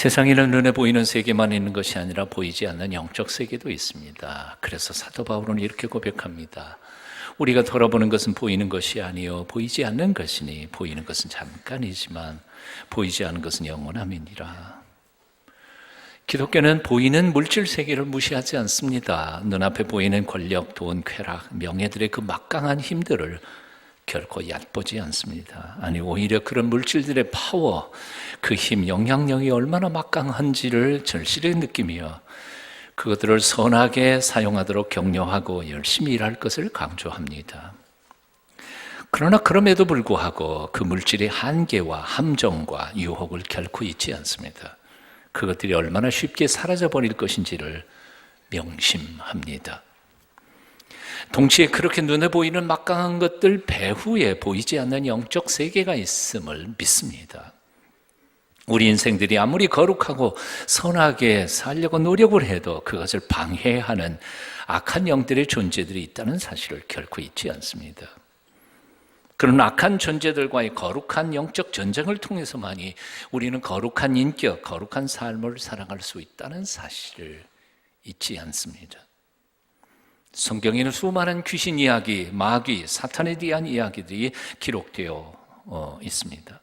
세상에는 눈에 보이는 세계만 있는 것이 아니라 보이지 않는 영적 세계도 있습니다. 그래서 사도 바울은 이렇게 고백합니다. 우리가 돌아보는 것은 보이는 것이 아니요 보이지 않는 것이니 보이는 것은 잠깐이지만 보이지 않는 것은 영원함이니라. 기독교는 보이는 물질 세계를 무시하지 않습니다. 눈앞에 보이는 권력, 돈, 쾌락, 명예들의 그 막강한 힘들을 결코 얕보지 않습니다. 아니 오히려 그런 물질들의 파워, 그 힘, 영향력이 얼마나 막강한지를 절실히 느끼며 그것들을 선하게 사용하도록 격려하고 열심히 일할 것을 강조합니다. 그러나 그럼에도 불구하고 그 물질의 한계와 함정과 유혹을 결코 잊지 않습니다. 그것들이 얼마나 쉽게 사라져버릴 것인지를 명심합니다. 동시에 그렇게 눈에 보이는 막강한 것들 배후에 보이지 않는 영적 세계가 있음을 믿습니다. 우리 인생들이 아무리 거룩하고 선하게 살려고 노력을 해도 그것을 방해하는 악한 영들의 존재들이 있다는 사실을 결코 잊지 않습니다. 그런 악한 존재들과의 거룩한 영적 전쟁을 통해서만이 우리는 거룩한 인격, 거룩한 삶을 살아갈 수 있다는 사실을 잊지 않습니다. 성경에는 수많은 귀신 이야기, 마귀, 사탄에 대한 이야기들이 기록되어 있습니다.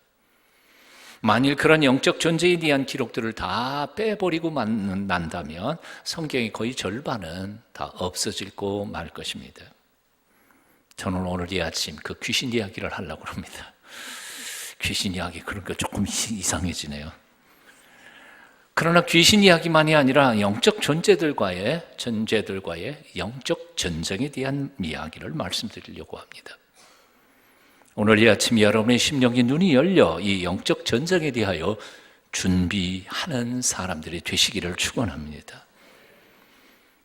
만일 그런 영적 존재에 대한 기록들을 다 빼버리고 난다면 성경의 거의 절반은 다 없어지고 말 것입니다. 저는 오늘 이 아침 그 귀신 이야기를 하려고 합니다. 귀신 이야기 그러니까 조금 이상해지네요. 그러나 귀신 이야기만이 아니라 영적 존재들과의 영적 전쟁에 대한 이야기를 말씀드리려고 합니다. 오늘 이 아침 여러분의 심령의 눈이 열려 이 영적 전쟁에 대하여 준비하는 사람들이 되시기를 축원합니다.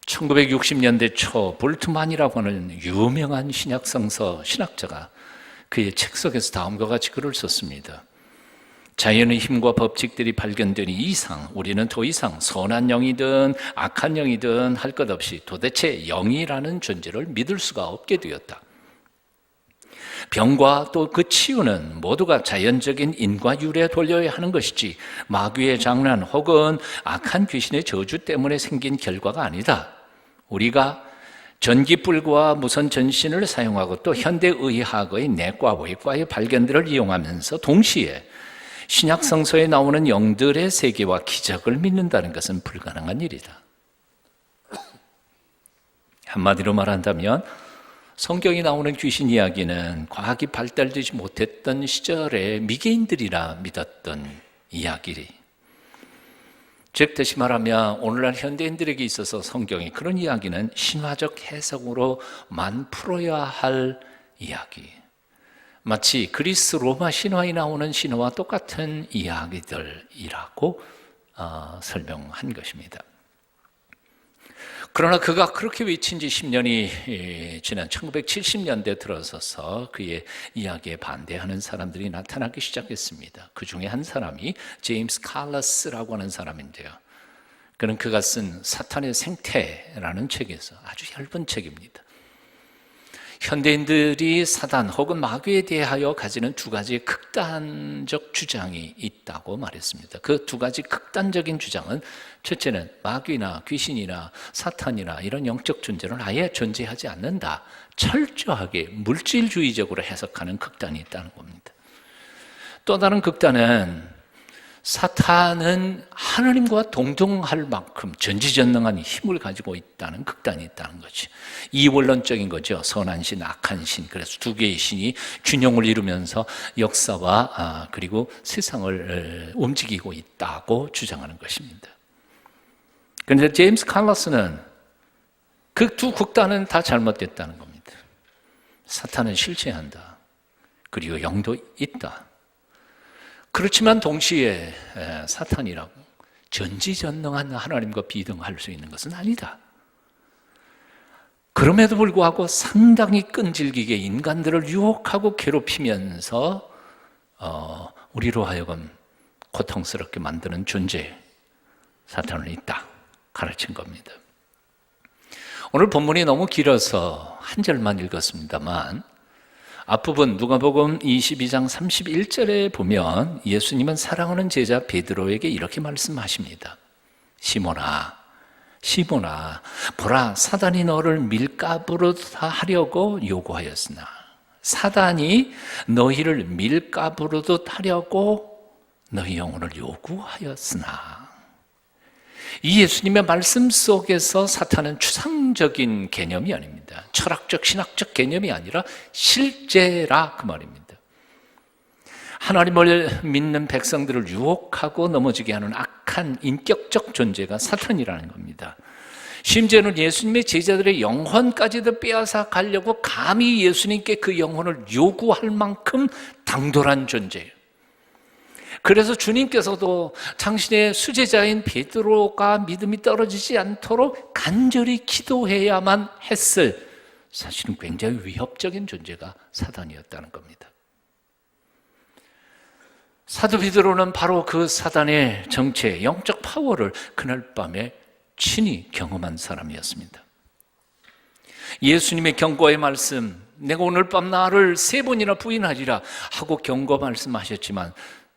1960년대 초 볼트만이라고 하는 유명한 신약성서 그의 책 속에서 다음과 같이 글을 썼습니다. 자연의 힘과 법칙들이 발견되니 이상 우리는 더 이상 선한 영이든 악한 영이든 할 것 없이 도대체 영이라는 존재를 믿을 수가 없게 되었다. 병과 또 그 치유는 모두가 자연적인 인과율에 돌려야 하는 것이지 마귀의 장난 혹은 악한 귀신의 저주 때문에 생긴 결과가 아니다. 우리가 전기불과 무선 전신을 사용하고 또 현대의학의 내과 외과의 발견들을 이용하면서 동시에 신약 성서에 나오는 영들의 세계와 기적을 믿는다는 것은 불가능한 일이다. 한마디로 말한다면 성경에 나오는 귀신 이야기는 과학이 발달되지 못했던 시절에 미개인들이라 믿었던 이야기. 즉 다시 말하면 오늘날 현대인들에게 있어서 성경의 그런 이야기는 신화적 해석으로만 풀어야 할 이야기. 마치 그리스 로마 신화에 나오는 신화와 똑같은 이야기들이라고 설명한 것입니다. 그러나 그가 그렇게 외친 지 10년이 지난 1970년대 들어서서 그의 이야기에 반대하는 사람들이 나타나기 시작했습니다. 그 중에 한 사람이 제임스 칼러스라고 하는 사람인데요. 그가 쓴 사탄의 생태라는 책에서 아주 얇은 책입니다. 현대인들이 사단 혹은 마귀에 대하여 가지는 두 가지의 극단적 주장이 있다고 말했습니다. 그 두 가지 극단적인 주장은 첫째는 마귀나 귀신이나 사탄이나 이런 영적 존재는 아예 존재하지 않는다. 철저하게 물질주의적으로 해석하는 극단이 있다는 겁니다. 또 다른 극단은 사탄은 하나님과 동등할 만큼 전지전능한 힘을 가지고 있다는 극단이 있다는 거죠. 이원론적인 거죠. 선한 신, 악한 신. 그래서 두 개의 신이 균형을 이루면서 역사와 그리고 세상을 움직이고 있다고 주장하는 것입니다. 그런데 제임스 칼러스는 그 두 극단은 다 잘못됐다는 겁니다. 사탄은 실체한다. 그리고 영도 있다. 그렇지만 동시에 사탄이라고 전지전능한 하나님과 비등할 수 있는 것은 아니다. 그럼에도 불구하고 상당히 끈질기게 인간들을 유혹하고 괴롭히면서 우리로 하여금 고통스럽게 만드는 존재 사탄은 있다 가르친 겁니다. 오늘 본문이 너무 길어서 한 절만 읽었습니다만 앞부분 누가복음 22장 31절에 보면 예수님은 사랑하는 제자 베드로에게 이렇게 말씀하십니다. 시몬아, 시몬아, 보라, 사단이 너를 밀가부로 하려고 요구하였으나, 사단이 너희를 밀가부로도 하려고 너희 영혼을 요구하였으나. 이 예수님의 말씀 속에서 사탄은 추상적인 개념이 아닙니다. 철학적, 신학적 개념이 아니라 실제라 그 말입니다. 하나님을 믿는 백성들을 유혹하고 넘어지게 하는 악한 인격적 존재가 사탄이라는 겁니다. 심지어는 예수님의 제자들의 영혼까지도 빼앗아 가려고 감히 예수님께 그 영혼을 요구할 만큼 당돌한 존재예요. 그래서 주님께서도 당신의 수제자인 베드로가 믿음이 떨어지지 않도록 간절히 기도해야만 했을, 사실은 굉장히 위협적인 존재가 사단이었다는 겁니다. 사도 베드로는 바로 그 사단의 정체, 영적 파워를 그날 밤에 친히 경험한 사람이었습니다. 예수님의 경고의 말씀, 내가 오늘 밤 나를 3번이나 부인하리라 하고 경고 말씀하셨지만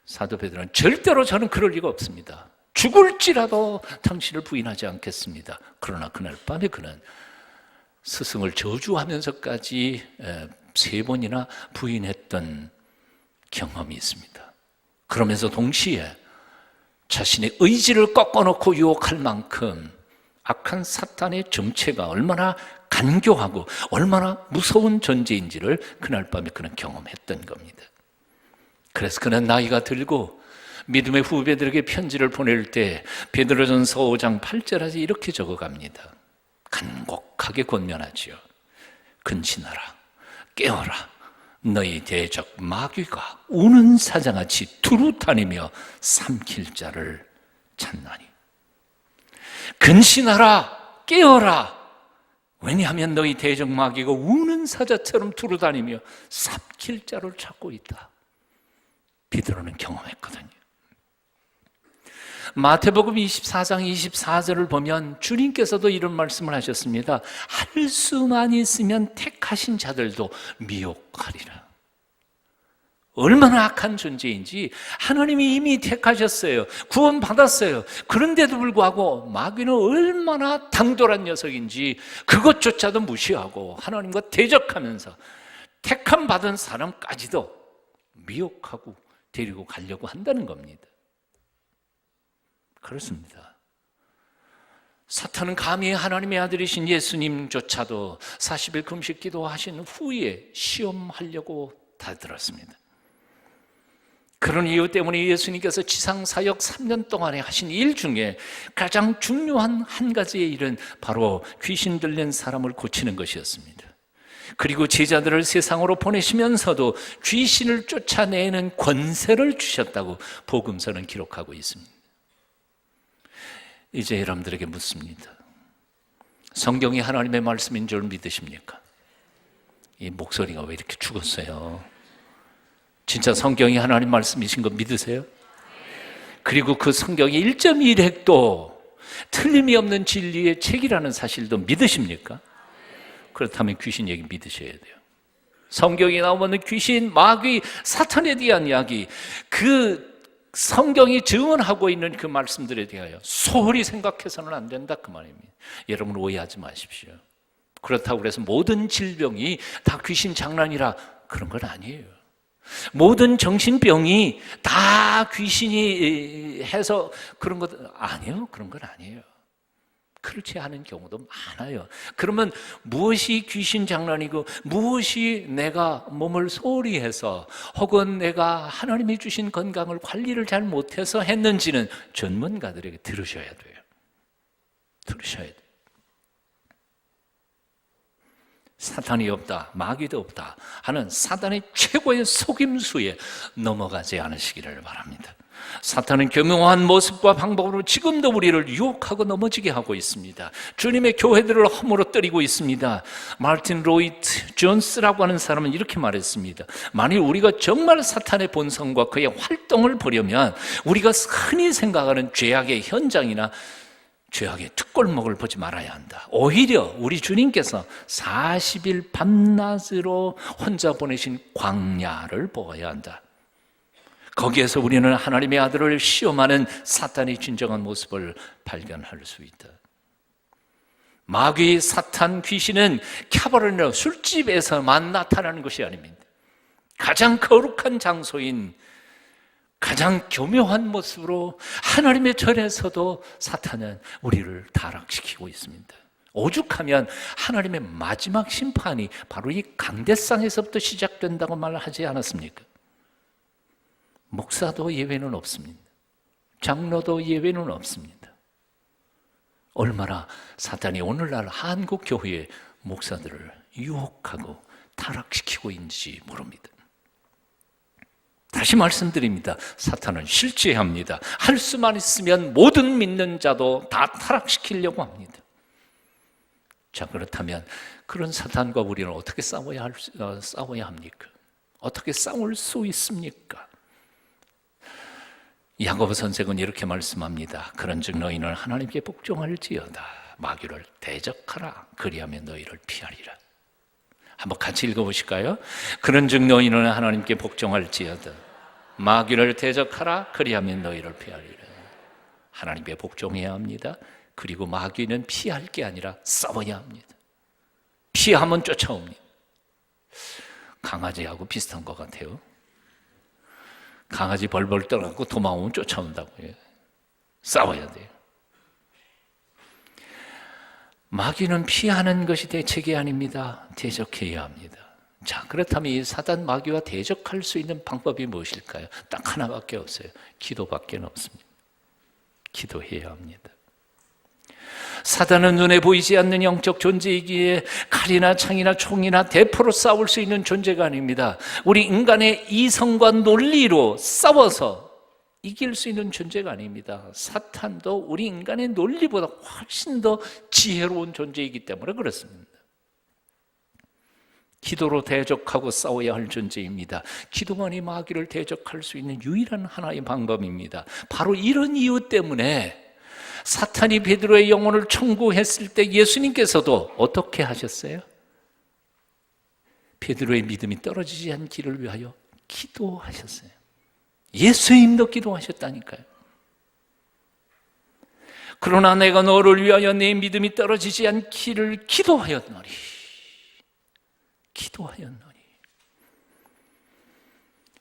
사도 베드로는 절대로 저는 그럴 리가 없습니다. 죽을지라도 당신을 부인하지 않겠습니다. 그러나 그날 밤에 그는 스승을 저주하면서까지 3번이나 부인했던 경험이 있습니다. 그러면서 동시에 자신의 의지를 꺾어놓고 유혹할 만큼 악한 사탄의 정체가 얼마나 간교하고 얼마나 무서운 존재인지를 그날 밤에 그는 경험했던 겁니다. 그래서 그는 나이가 들고 믿음의 후배들에게 편지를 보낼 때 베드로전서 5장 8절에서 이렇게 적어갑니다. 간곡하게 권면하지요. 근신하라, 깨어라. 너희 대적 마귀가 우는 사자같이 두루 다니며 삼킬 자를 찾나니. 근신하라, 깨어라. 왜냐하면 너희 대적 마귀가 우는 사자처럼 두루 다니며 삼킬 자를 찾고 있다. 베드로는 경험했거든요. 마태복음 24장 24절을 보면 주님께서도 이런 말씀을 하셨습니다. 할 수만 있으면 택하신 자들도 미혹하리라. 얼마나 악한 존재인지 하나님이 이미 택하셨어요. 구원받았어요. 그런데도 불구하고 마귀는 얼마나 당돌한 녀석인지 그것조차도 무시하고 하나님과 대적하면서 택함 받은 사람까지도 미혹하고 데리고 가려고 한다는 겁니다. 그렇습니다. 사탄은 감히 하나님의 아들이신 예수님조차도 40일 금식 기도하신 후에 시험하려고 다들었습니다. 그런 이유 때문에 예수님께서 지상사역 3년 동안에 하신 일 중에 가장 중요한 한 가지의 일은 바로 귀신 들린 사람을 고치는 것이었습니다. 그리고 제자들을 세상으로 보내시면서도 귀신을 쫓아내는 권세를 주셨다고 복음서는 기록하고 있습니다. 이제 여러분들에게 묻습니다. 성경이 하나님의 말씀인 줄 믿으십니까? 이 목소리가 왜 이렇게 죽었어요? 진짜 성경이 하나님 말씀이신 거 믿으세요? 그리고 그 성경이 1.1획도 틀림이 없는 진리의 책이라는 사실도 믿으십니까? 그렇다면 귀신 얘기 믿으셔야 돼요. 성경에 나오는 귀신, 마귀, 사탄에 대한 이야기, 그 성경이 증언하고 있는 그 말씀들에 대하여 소홀히 생각해서는 안 된다 그 말입니다. 여러분 오해하지 마십시오. 그렇다고 해서 모든 질병이 다 귀신 장난이라 그런 건 아니에요. 모든 정신병이 다 귀신이 해서 그런 것 아니에요. 그런 건 아니에요. 그렇지 않은 경우도 많아요. 그러면 무엇이 귀신 장난이고 무엇이 내가 몸을 소홀히 해서 혹은 내가 하나님이 주신 건강을 관리를 잘 못해서 했는지는 전문가들에게 들으셔야 돼요. 들으셔야 돼요. 사탄이 없다, 마귀도 없다 하는 사탄의 최고의 속임수에 넘어가지 않으시기를 바랍니다. 사탄은 교묘한 모습과 방법으로 지금도 우리를 유혹하고 넘어지게 하고 있습니다. 주님의 교회들을 허물어뜨리고 있습니다. 마틴 로이트 존스라고 하는 사람은 이렇게 말했습니다. 만일 우리가 정말 사탄의 본성과 그의 활동을 보려면 우리가 흔히 생각하는 죄악의 현장이나 죄악의 뒷골목을 보지 말아야 한다. 오히려 우리 주님께서 40일 밤낮으로 혼자 보내신 광야를 보아야 한다. 거기에서 우리는 하나님의 아들을 시험하는 사탄의 진정한 모습을 발견할 수 있다. 마귀, 사탄, 귀신은 캬바르네 술집에서만 나타나는 것이 아닙니다. 가장 거룩한 장소인 가장 교묘한 모습으로 하나님의 절에서도 사탄은 우리를 타락시키고 있습니다. 오죽하면 하나님의 마지막 심판이 바로 이 강대상에서부터 시작된다고 말하지 않았습니까? 목사도 예외는 없습니다. 장로도 예외는 없습니다. 얼마나 사탄이 오늘날 한국 교회의 목사들을 유혹하고 타락시키고 있는지 모릅니다. 다시 말씀드립니다. 사탄은 실제합니다. 할 수만 있으면 모든 믿는 자도 다 타락시키려고 합니다. 자, 그렇다면 그런 사탄과 우리는 어떻게 싸워야 합니까? 어떻게 싸울 수 있습니까? 야고보 선생은 이렇게 말씀합니다. 그런즉 너희는 하나님께 복종할지어다. 마귀를 대적하라. 그리하면 너희를 피하리라. 한번 같이 읽어보실까요? 그런즉 너희는 하나님께 복종할지어다. 마귀를 대적하라. 그리하면 너희를 피하리라. 하나님께 복종해야 합니다. 그리고 마귀는 피할 게 아니라 싸워야 합니다. 피하면 쫓아옵니다. 강아지하고 비슷한 것 같아요. 강아지 벌벌 떠나고 도망오면 쫓아온다고요. 싸워야 돼요. 마귀는 피하는 것이 대책이 아닙니다. 대적해야 합니다. 자, 그렇다면 이 사단 마귀와 대적할 수 있는 방법이 무엇일까요? 딱 하나밖에 없어요. 기도밖에 없습니다. 기도해야 합니다. 사단은 눈에 보이지 않는 영적 존재이기에 칼이나 창이나 총이나 대포로 싸울 수 있는 존재가 아닙니다. 우리 인간의 이성과 논리로 싸워서 이길 수 있는 존재가 아닙니다. 사탄도 우리 인간의 논리보다 훨씬 더 지혜로운 존재이기 때문에 그렇습니다. 기도로 대적하고 싸워야 할 존재입니다. 기도만이 마귀를 대적할 수 있는 유일한 하나의 방법입니다. 바로 이런 이유 때문에 사탄이 베드로의 영혼을 청구했을 때 예수님께서도 어떻게 하셨어요? 베드로의 믿음이 떨어지지 않기를 위하여 기도하셨어요. 예수님도 기도하셨다니까요. 그러나 내가 너를 위하여 내 믿음이 떨어지지 않기를 기도하였노니.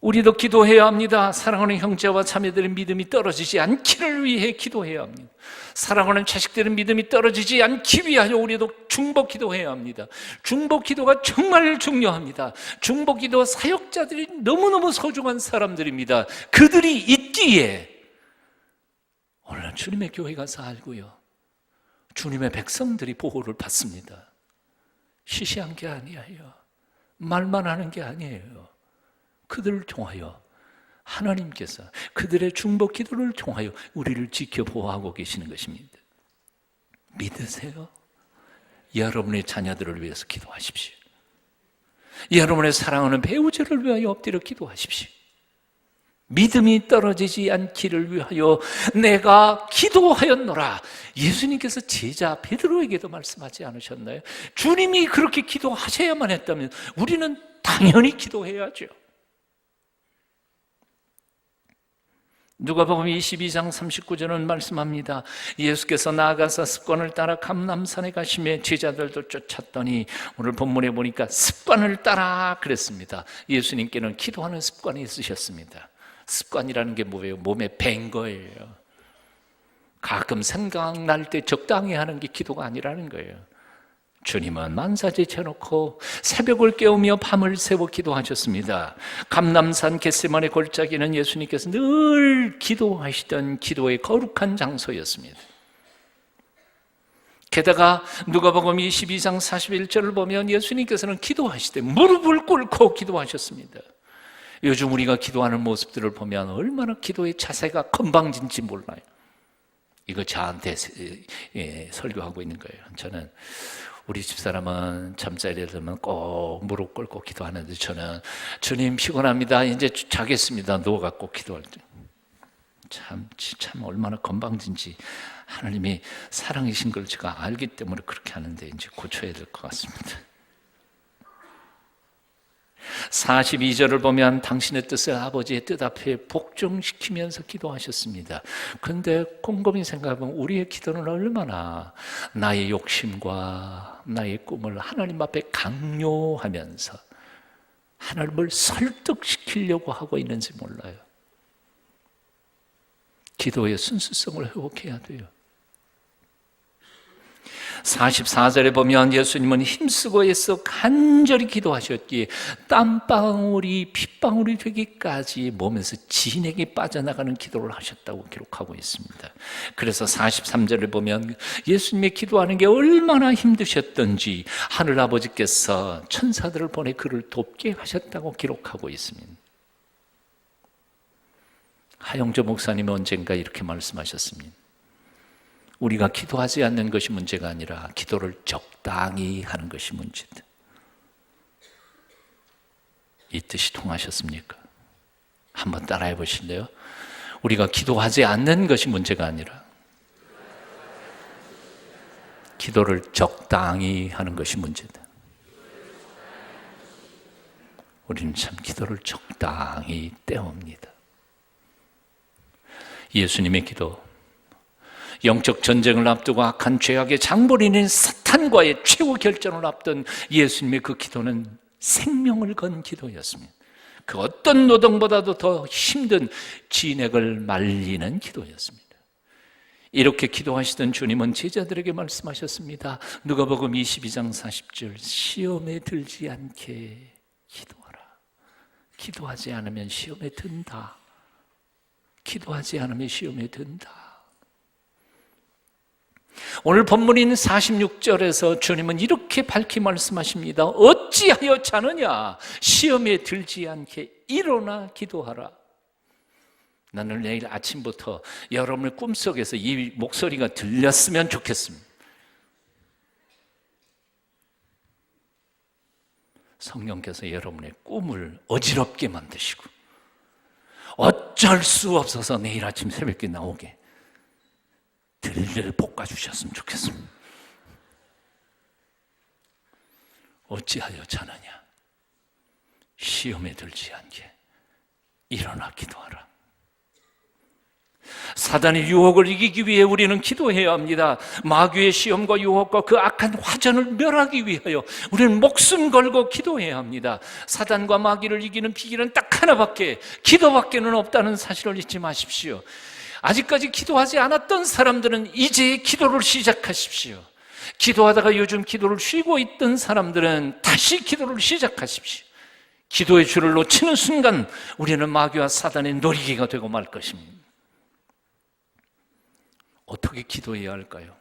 우리도 기도해야 합니다. 사랑하는 형제와 자매들의 믿음이 떨어지지 않기를 위해 기도해야 합니다. 사랑하는 자식들의 믿음이 떨어지지 않기 위하여 우리도 중보 기도해야 합니다. 중보 기도가 정말 중요합니다. 중보 기도 사역자들이 너무너무 소중한 사람들입니다. 그들이 있기에 오늘 주님의 교회가 살고요, 주님의 백성들이 보호를 받습니다. 시시한 게 아니에요. 말만 하는 게 아니에요. 그들을 통하여 하나님께서 그들의 중보 기도를 통하여 우리를 지켜보호하고 계시는 것입니다. 믿으세요? 여러분의 자녀들을 위해서 기도하십시오. 여러분의 사랑하는 배우자를 위하여 엎드려 기도하십시오. 믿음이 떨어지지 않기를 위하여 내가 기도하였노라. 예수님께서 제자 베드로에게도 말씀하지 않으셨나요? 주님이 그렇게 기도하셔야만 했다면 우리는 당연히 기도해야죠. 누가복음 22장 39절은 말씀합니다. 예수께서 나아가서 습관을 따라 감람산에 가시매 제자들도 쫓았더니, 오늘 본문에 보니까 습관을 따라 그랬습니다. 예수님께는 기도하는 습관이 있으셨습니다. 습관이라는 게 뭐예요? 몸에 밴 거예요. 가끔 생각날 때 적당히 하는 게 기도가 아니라는 거예요. 주님은 만사제 쳐놓고 새벽을 깨우며 밤을 새워 기도하셨습니다. 감람산 겟세마네 골짜기는 예수님께서 늘 기도하시던 기도의 거룩한 장소였습니다. 게다가 누가복음 22장 41절을 보면 예수님께서는 기도하실 때 무릎을 꿇고 기도하셨습니다. 요즘 우리가 기도하는 모습들을 보면 얼마나 기도의 자세가 건방진지 몰라요. 이거 저한테 설교하고 있는 거예요. 저는 우리 집사람은 잠자리에 들면 꼭 무릎 꿇고 기도하는데 저는 주님 피곤합니다, 이제 자겠습니다, 누워갖고 기도할 때 참 얼마나 건방진지 하나님이 사랑이신 걸 제가 알기 때문에 그렇게 하는데 이제 고쳐야 될 것 같습니다. 42절을 보면 당신의 뜻을 아버지의 뜻 앞에 복종시키면서 기도하셨습니다. 그런데 곰곰이 생각해보면 우리의 기도는 얼마나 나의 욕심과 나의 꿈을 하나님 앞에 강요하면서 하나님을 설득시키려고 하고 있는지 몰라요. 기도의 순수성을 회복해야 돼요. 44절에 보면 예수님은 힘쓰고 애써 간절히 기도하셨기에 땀방울이 핏방울이 되기까지 몸에서 진액이 빠져나가는 기도를 하셨다고 기록하고 있습니다. 그래서 43절에 보면 예수님의 기도하는 게 얼마나 힘드셨던지 하늘아버지께서 천사들을 보내 그를 돕게 하셨다고 기록하고 있습니다. 하영조 목사님은 언젠가 이렇게 말씀하셨습니다. 우리가 기도하지 않는 것이 문제가 아니라 기도를 적당히 하는 것이 문제다. 이 뜻이 통하셨습니까? 한번 따라해 보실래요? 우리가 기도하지 않는 것이 문제가 아니라 기도를 적당히 하는 것이 문제다. 우리는 참 기도를 적당히 때웁니다. 예수님의 기도, 영적 전쟁을 앞두고 악한 죄악의 장본인인 사탄과의 최후 결전을 앞둔 예수님의 그 기도는 생명을 건 기도였습니다. 그 어떤 노동보다도 더 힘든 진액을 말리는 기도였습니다. 이렇게 기도하시던 주님은 제자들에게 말씀하셨습니다. 누가복음 22장 40절, 시험에 들지 않게 기도하라. 기도하지 않으면 시험에 든다. 기도하지 않으면 시험에 든다. 오늘 본문인 46절에서 주님은 이렇게 밝히 말씀하십니다. 어찌하여 자느냐? 시험에 들지 않게 일어나 기도하라. 나는 내일 아침부터 여러분의 꿈속에서 이 목소리가 들렸으면 좋겠습니다. 성령께서 여러분의 꿈을 어지럽게 만드시고 어쩔 수 없어서 내일 아침 새벽에 나오게 들들 볶아주셨으면 좋겠습니다. 어찌하여 자느냐? 시험에 들지 않게 일어나 기도하라. 사단의 유혹을 이기기 위해 우리는 기도해야 합니다. 마귀의 시험과 유혹과 그 악한 화전을 멸하기 위하여 우리는 목숨 걸고 기도해야 합니다. 사단과 마귀를 이기는 비결은 딱 하나밖에, 기도밖에는 없다는 사실을 잊지 마십시오. 아직까지 기도하지 않았던 사람들은 이제 기도를 시작하십시오. 기도하다가 요즘 기도를 쉬고 있던 사람들은 다시 기도를 시작하십시오. 기도의 줄을 놓치는 순간 우리는 마귀와 사단의 놀이기가 되고 말 것입니다. 어떻게 기도해야 할까요?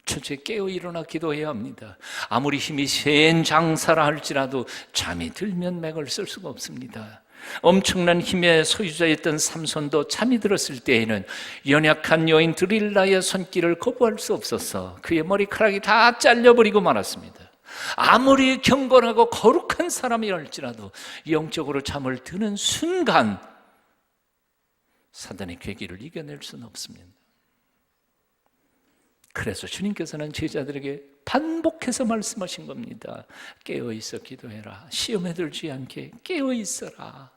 첫째, 깨어 일어나 기도해야 합니다. 아무리 힘이 센 장사라 할지라도 잠이 들면 맥을 쓸 수가 없습니다. 엄청난 힘의 소유자였던 삼손도 잠이 들었을 때에는 연약한 여인 드릴라의 손길을 거부할 수 없어서 그의 머리카락이 다 잘려버리고 말았습니다. 아무리 경건하고 거룩한 사람이랄지라도 영적으로 잠을 드는 순간 사단의 괴기를 이겨낼 수는 없습니다. 그래서 주님께서는 제자들에게 반복해서 말씀하신 겁니다. 깨어있어 기도해라. 시험에 들지 않게 깨어있어라.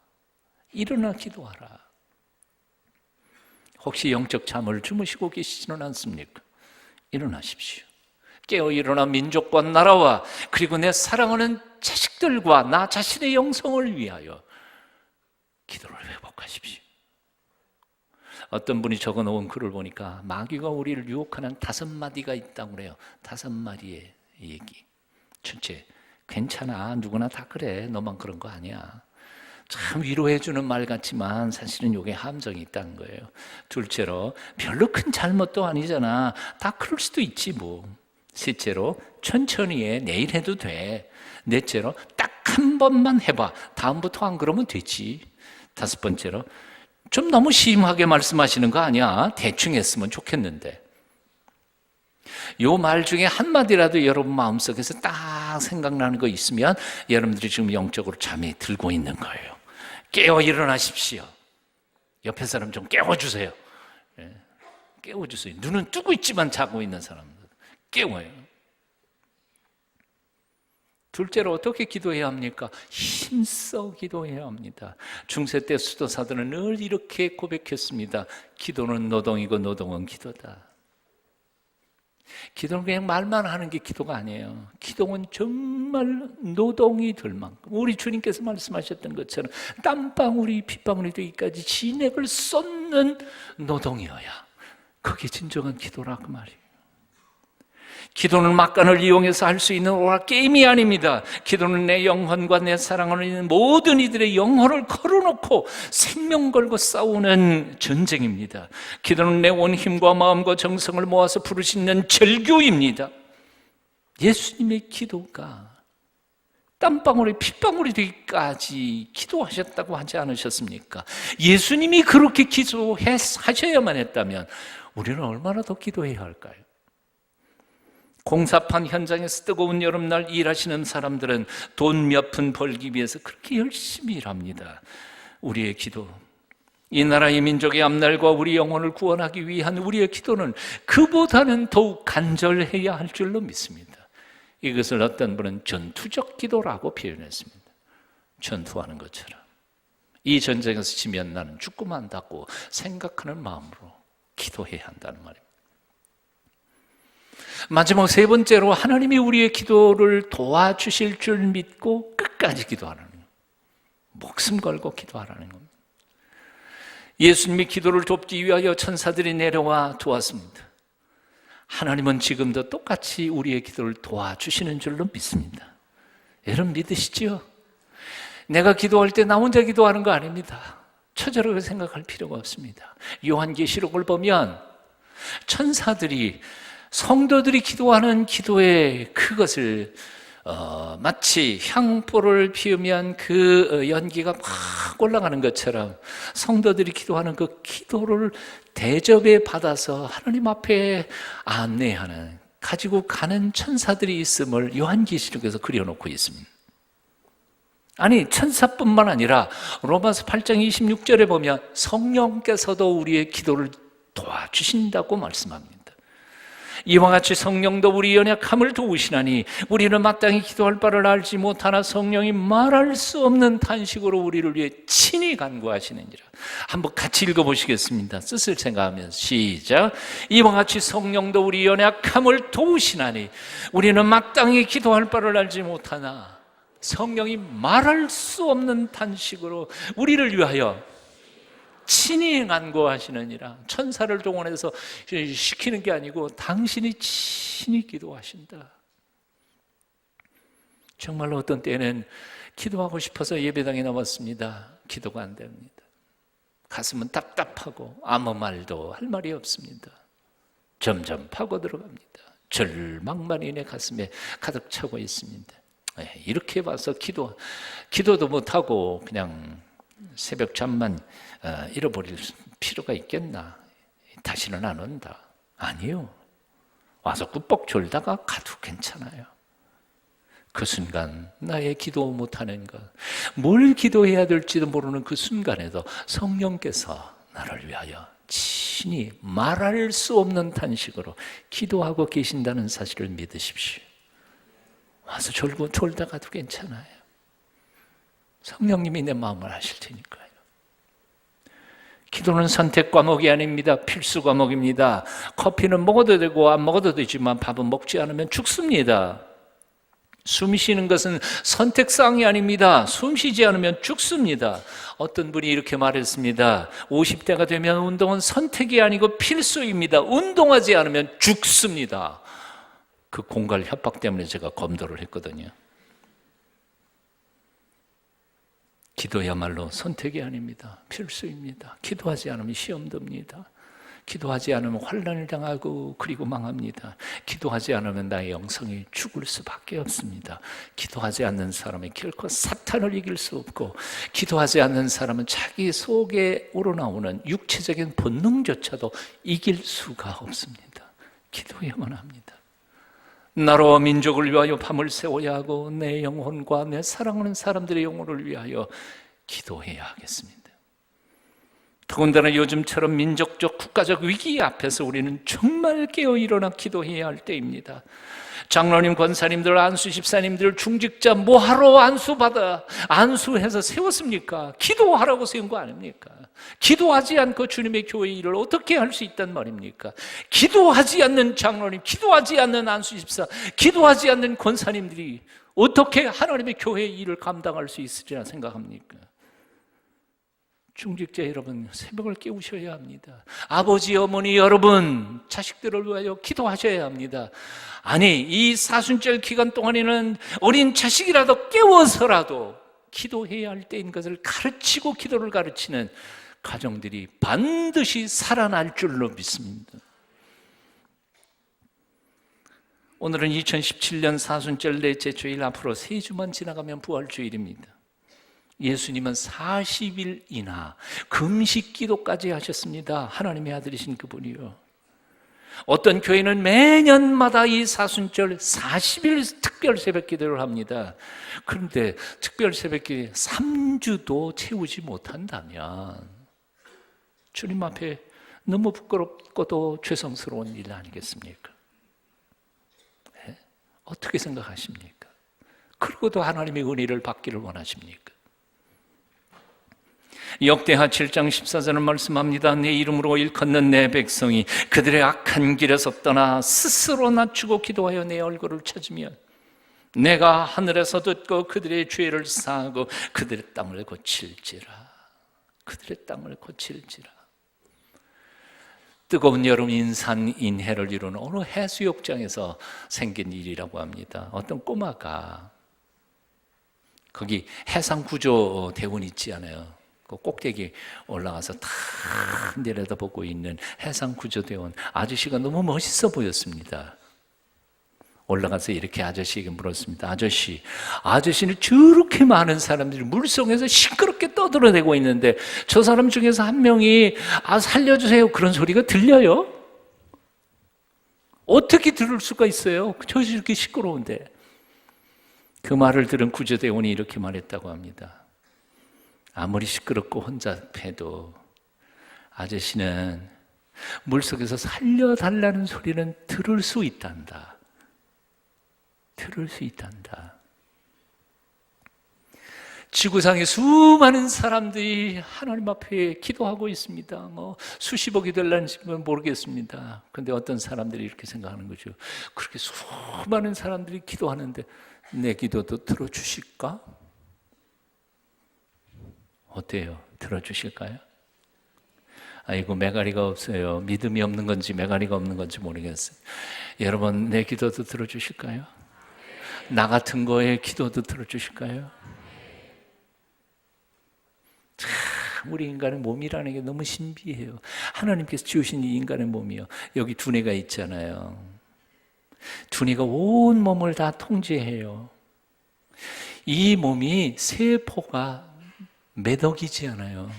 일어나 기도하라. 혹시 영적 잠을 주무시고 계시지는 않습니까? 일어나십시오. 깨어 일어나 민족과 나라와 그리고 내 사랑하는 자식들과 나 자신의 영성을 위하여 기도를 회복하십시오. 어떤 분이 적어놓은 글을 보니까 마귀가 우리를 유혹하는 5마디가 있다고 그래요. 5마디의 얘기. 첫째, 괜찮아. 누구나 다 그래. 너만 그런 거 아니야. 참 위로해주는 말 같지만 사실은 이게 함정이 있다는 거예요. 둘째로, 별로 큰 잘못도 아니잖아. 다 그럴 수도 있지 뭐. 셋째로, 천천히 해. 내일 해도 돼. 넷째로, 딱 한 번만 해봐. 다음부터 안 그러면 되지. 다섯 번째로, 좀 너무 심하게 말씀하시는 거 아니야? 대충 했으면 좋겠는데. 요 말 중에 한마디라도 여러분 마음속에서 딱 생각나는 거 있으면 여러분들이 지금 영적으로 잠이 들고 있는 거예요. 깨어 일어나십시오. 옆에 사람 좀 깨워주세요. 깨워주세요. 눈은 뜨고 있지만 자고 있는 사람들 깨워요. 둘째로 어떻게 기도해야 합니까? 힘써 기도해야 합니다. 중세 때 수도사들은 늘 이렇게 고백했습니다. 기도는 노동이고 노동은 기도다. 기도는 그냥 말만 하는 게 기도가 아니에요. 기도는 정말 노동이 될 만큼, 우리 주님께서 말씀하셨던 것처럼 땀방울이 핏방울이 되기까지 진액을 쏟는 노동이어야 그게 진정한 기도라고 말이에요. 기도는 막간을 이용해서 할 수 있는 오락 게임이 아닙니다. 기도는 내 영혼과 내 사랑을 있는 모든 이들의 영혼을 걸어놓고 생명 걸고 싸우는 전쟁입니다. 기도는 내 온 힘과 마음과 정성을 모아서 부르짖는 절규입니다. 예수님의 기도가 땀방울이 핏방울이 되기까지 기도하셨다고 하지 않으셨습니까? 예수님이 그렇게 기도하셔야만 했다면 우리는 얼마나 더 기도해야 할까요? 공사판 현장에서 뜨거운 여름날 일하시는 사람들은 돈 몇 푼 벌기 위해서 그렇게 열심히 일합니다. 우리의 기도, 이 나라의 민족의 앞날과 우리 영혼을 구원하기 위한 우리의 기도는 그보다는 더욱 간절해야 할 줄로 믿습니다. 이것을 어떤 분은 전투적 기도라고 표현했습니다. 전투하는 것처럼 이 전쟁에서 지면 나는 죽고 만다고 생각하는 마음으로 기도해야 한다는 말입니다. 마지막 세 번째로 하나님이 우리의 기도를 도와주실 줄 믿고 끝까지 기도하라는 거예요. 목숨 걸고 기도하라는 겁니다. 예수님이 기도를 돕기 위하여 천사들이 내려와 도왔습니다. 하나님은 지금도 똑같이 우리의 기도를 도와주시는 줄로 믿습니다. 여러분 믿으시죠? 내가 기도할 때 나 혼자 기도하는 거 아닙니다. 처절하게 생각할 필요가 없습니다. 요한계시록을 보면 천사들이 성도들이 기도하는 기도에 그것을 마치 향불을 피우면 그 연기가 막 올라가는 것처럼 성도들이 기도하는 그 기도를 대접에 받아서 하나님 앞에 안내하는, 가지고 가는 천사들이 있음을 요한계시록에서 그려놓고 있습니다. 아니, 천사뿐만 아니라 로마서 8장 26절에 보면 성령께서도 우리의 기도를 도와주신다고 말씀합니다. 이와 같이 성령도 우리 연약함을 도우시나니 우리는 마땅히 기도할 바를 알지 못하나 성령이 말할 수 없는 탄식으로 우리를 위해 친히 간구하시느니라. 한번 같이 읽어보시겠습니다. 뜻을 생각하면서 시작. 이와 같이 성령도 우리 연약함을 도우시나니 우리는 마땅히 기도할 바를 알지 못하나 성령이 말할 수 없는 탄식으로 우리를 위하여 친히 간구하시느니라. 천사를 동원해서 시키는 게 아니고 당신이 친히 기도하신다. 정말로 어떤 때는 기도하고 싶어서 예배당에 나왔습니다. 기도가 안 됩니다. 가슴은 답답하고 아무 말도 할 말이 없습니다. 점점 파고 들어갑니다. 절망만이 내 가슴에 가득 차고 있습니다. 이렇게 봐서 기도도 못하고 그냥 새벽 잠만 잃어버릴 필요가 있겠나? 다시는 안 온다. 아니요. 와서 꾸벅 졸다가 가도 괜찮아요. 그 순간 나의 기도 못하는 것, 뭘 기도해야 될지도 모르는 그 순간에도 성령께서 나를 위하여 친히 말할 수 없는 탄식으로 기도하고 계신다는 사실을 믿으십시오. 와서 졸다가도 괜찮아요. 성령님이 내 마음을 아실 테니까요. 기도는 선택 과목이 아닙니다. 필수 과목입니다. 커피는 먹어도 되고 안 먹어도 되지만 밥은 먹지 않으면 죽습니다. 숨 쉬는 것은 선택사항이 아닙니다. 숨 쉬지 않으면 죽습니다. 어떤 분이 이렇게 말했습니다. 50대가 되면 운동은 선택이 아니고 필수입니다. 운동하지 않으면 죽습니다. 그 공갈 협박 때문에 제가 검도를 했거든요. 기도야말로 선택이 아닙니다. 필수입니다. 기도하지 않으면 시험 듭니다. 기도하지 않으면 환난을 당하고 그리고 망합니다. 기도하지 않으면 나의 영성이 죽을 수밖에 없습니다. 기도하지 않는 사람은 결코 사탄을 이길 수 없고, 기도하지 않는 사람은 자기 속에 우러나오는 육체적인 본능조차도 이길 수가 없습니다. 기도해야만 합니다. 나라와 민족을 위하여 밤을 새워야 하고 내 영혼과 내 사랑하는 사람들의 영혼을 위하여 기도해야 하겠습니다. 더군다나 요즘처럼 민족적 국가적 위기 앞에서 우리는 정말 깨어 일어나 기도해야 할 때입니다. 장로님, 권사님들, 안수 집사님들, 중직자 뭐하러 안수해서 세웠습니까? 기도하라고 세운 거 아닙니까? 기도하지 않고 주님의 교회 일을 어떻게 할 수 있단 말입니까? 기도하지 않는 장로님, 기도하지 않는 안수 집사, 기도하지 않는 권사님들이 어떻게 하나님의 교회 일을 감당할 수 있으리라 생각합니까? 중직자 여러분, 새벽을 깨우셔야 합니다. 아버지, 어머니 여러분, 자식들을 위하여 기도하셔야 합니다. 아니, 이 사순절 기간 동안에는 어린 자식이라도 깨워서라도 기도해야 할 때인 것을 가르치고 기도를 가르치는 가정들이 반드시 살아날 줄로 믿습니다. 오늘은 2017년 사순절 넷째 주일, 앞으로 3주만 지나가면 부활주일입니다. 예수님은 40일이나 금식 기도까지 하셨습니다. 하나님의 아들이신 그분이요. 어떤 교회는 매년마다 이 사순절 40일 특별 새벽 기도를 합니다. 그런데 특별 새벽 기도 3주도 채우지 못한다면 주님 앞에 너무 부끄럽고도 죄송스러운 일 아니겠습니까? 네? 어떻게 생각하십니까? 그러고도 하나님의 은혜를 받기를 원하십니까? 역대하 7장 14절은 말씀합니다. 내 이름으로 일컫는 내 백성이 그들의 악한 길에서 떠나 스스로 낮추고 기도하여 내 얼굴을 찾으면 내가 하늘에서 듣고 그들의 죄를 사하고 그들의 땅을 고칠지라. 그들의 땅을 고칠지라. 뜨거운 여름 인산인해를 이루는 어느 해수욕장에서 생긴 일이라고 합니다. 어떤 꼬마가 거기 해상구조대원 있지 않아요? 그 꼭대기 올라가서 탁 내려다보고 있는 해상구조대원 아저씨가 너무 멋있어 보였습니다. 올라가서 이렇게 아저씨에게 물었습니다. 아저씨는 저렇게 많은 사람들이 물속에서 시끄럽게 떠들어대고 있는데 저 사람 중에서 한 명이 살려주세요 그런 소리가 들려요? 어떻게 들을 수가 있어요? 저렇게 시끄러운데. 그 말을 들은 구조대원이 이렇게 말했다고 합니다. 아무리 시끄럽고 혼잡해도 아저씨는 물속에서 살려달라는 소리는 들을 수 있단다. 들을 수 있단다. 지구상에 수많은 사람들이 하나님 앞에 기도하고 있습니다. 수십억이 될는지는 모르겠습니다. 그런데 어떤 사람들이 이렇게 생각하는 거죠. 그렇게 수많은 사람들이 기도하는데 내 기도도 들어주실까? 어때요? 들어주실까요? 아이고, 메가리가 없어요. 믿음이 없는 건지 메가리가 없는 건지 모르겠어요. 여러분, 내 기도도 들어주실까요? 나 같은 거에 기도도 들어주실까요? 참, 우리 인간의 몸이라는 게 너무 신비해요. 하나님께서 지으신 이 인간의 몸이요. 여기 두뇌가 있잖아요. 두뇌가 온 몸을 다 통제해요. 이 몸이 세포가 몇 억이지 않아요.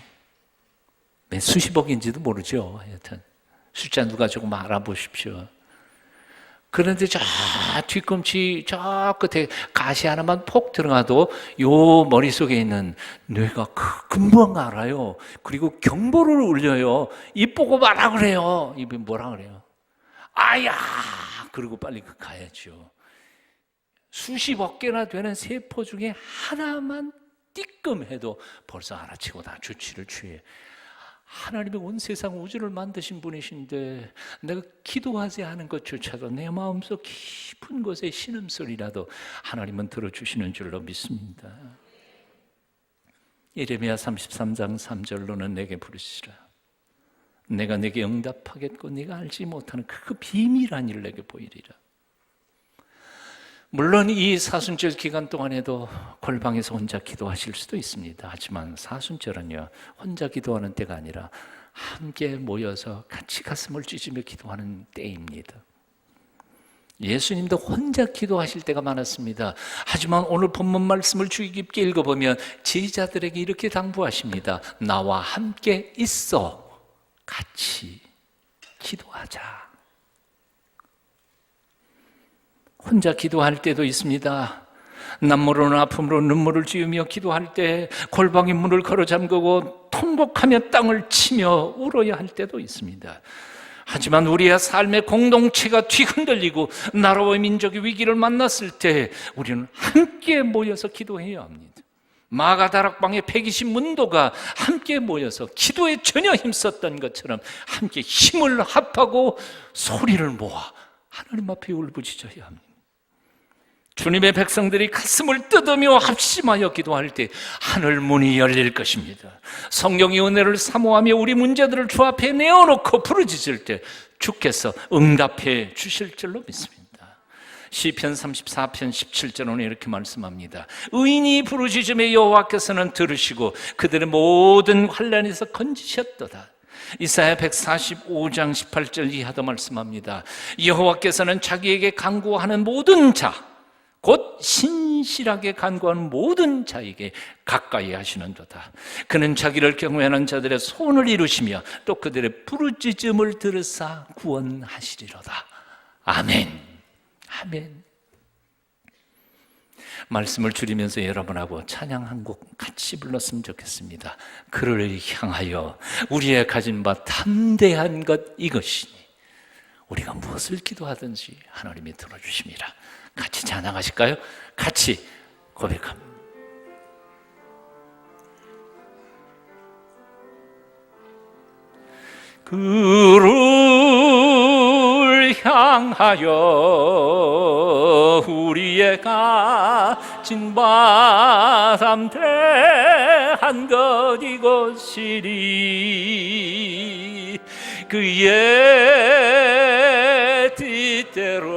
몇 수십억인지도 모르죠. 하여튼 숫자 누가 조금 알아보십시오. 그런데 저 뒤꿈치 저 끝에 가시 하나만 폭 들어가도 요 머릿속에 있는 뇌가 금방 알아요. 그리고 경보를 울려요. 입 보고 말아 그래요. 입이 뭐라 그래요? 아야! 그리고 빨리 가야죠. 수십억 개나 되는 세포 중에 하나만 띠끔해도 벌써 알아채고 다 조치를 취해. 하나님의 온 세상 우주를 만드신 분이신데 내가 기도하지 않은 것조차도 내 마음속 깊은 곳의 신음소리라도 하나님은 들어주시는 줄로 믿습니다. 예레미야 33장 3절로는 내게 부르시라. 내가 내게 응답하겠고 네가 알지 못하는 그 비밀한 일을 내게 보이리라. 물론 이 사순절 기간 동안에도 골방에서 혼자 기도하실 수도 있습니다. 하지만 사순절은요, 혼자 기도하는 때가 아니라 함께 모여서 같이 가슴을 찢으며 기도하는 때입니다. 예수님도 혼자 기도하실 때가 많았습니다. 하지만 오늘 본문 말씀을 주의 깊게 읽어보면 제자들에게 이렇게 당부하십니다. 나와 함께 있어 같이 기도하자. 혼자 기도할 때도 있습니다. 남모르는 아픔으로 눈물을 지으며 기도할 때 골방의 문을 걸어 잠그고 통곡하며 땅을 치며 울어야 할 때도 있습니다. 하지만 우리의 삶의 공동체가 뒤흔들리고 나라와 민족의 위기를 만났을 때 우리는 함께 모여서 기도해야 합니다. 마가다락방의 120문도가 함께 모여서 기도에 전혀 힘썼던 것처럼 함께 힘을 합하고 소리를 모아 하나님 앞에 울부짖어야 합니다. 주님의 백성들이 가슴을 뜯으며 합심하여 기도할 때 하늘 문이 열릴 것입니다. 성령의 은혜를 사모하며 우리 문제들을 주 앞에 내어놓고 부르짖을 때 주께서 응답해 주실 줄로 믿습니다. 시편 34편 17절은 이렇게 말씀합니다. 의인이 부르짖음에 여호와께서는 들으시고 그들의 모든 환난에서 건지셨도다. 이사야 145장 18절 이하도 말씀합니다. 여호와께서는 자기에게 간구하는 모든 자, 곧 신실하게 간구하는 모든 자에게 가까이 하시는도다. 그는 자기를 경외하는 자들의 소원을 이루시며 또 그들의 부르짖음을 들으사 구원하시리로다. 아멘. 아멘. 말씀을 줄이면서 여러분하고 찬양 한 곡 같이 불렀으면 좋겠습니다. 그를 향하여 우리의 가진 바 담대한 것 이것이니 우리가 무엇을 기도하든지 하나님이 들어주십니다. 같이 찬양하실까요? 같이 고백합니다. 그를 향하여 우리의 가진 바 담대한 것 이것이리 그의 뜻대로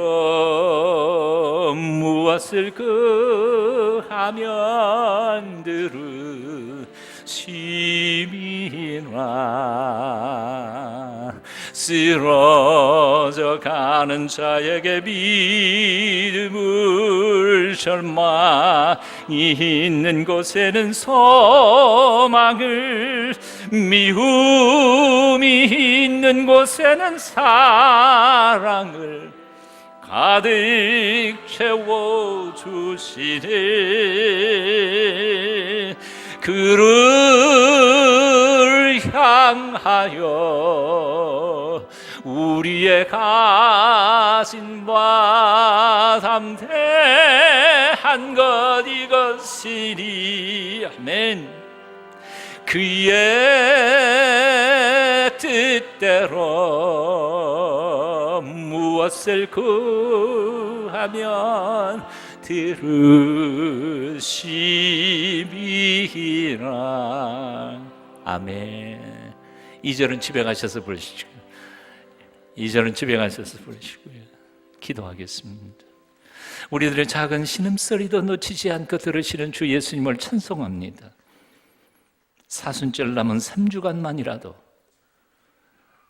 무엇을 하면 들으시미라. 쓰러져 가는 자에게 믿음을 절망이 있는 곳에는 소망을 미움이 있는 곳에는 사랑을 가득 채워주시네. 그를 향하여 우리의 가진 바 담대한 것 이것이니 아멘. 그의 뜻대로 무엇을 구하면 들으시리라. 아멘. 2절은 집에 가셔서 부르시고 2절은 집에 가셔서 부르시고요. 기도하겠습니다. 우리들의 작은 신음소리도 놓치지 않고 들으시는 주 예수님을 찬송합니다. 사순절 남은 3주간만이라도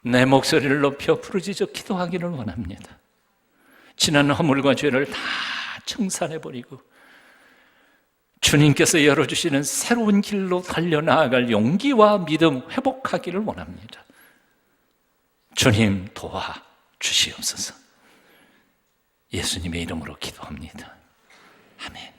내 목소리를 높여 부르짖어 기도하기를 원합니다. 지난 허물과 죄를 다 청산해버리고 주님께서 열어주시는 새로운 길로 달려나아갈 용기와 믿음 회복하기를 원합니다. 주님 도와주시옵소서. 예수님의 이름으로 기도합니다. 아멘.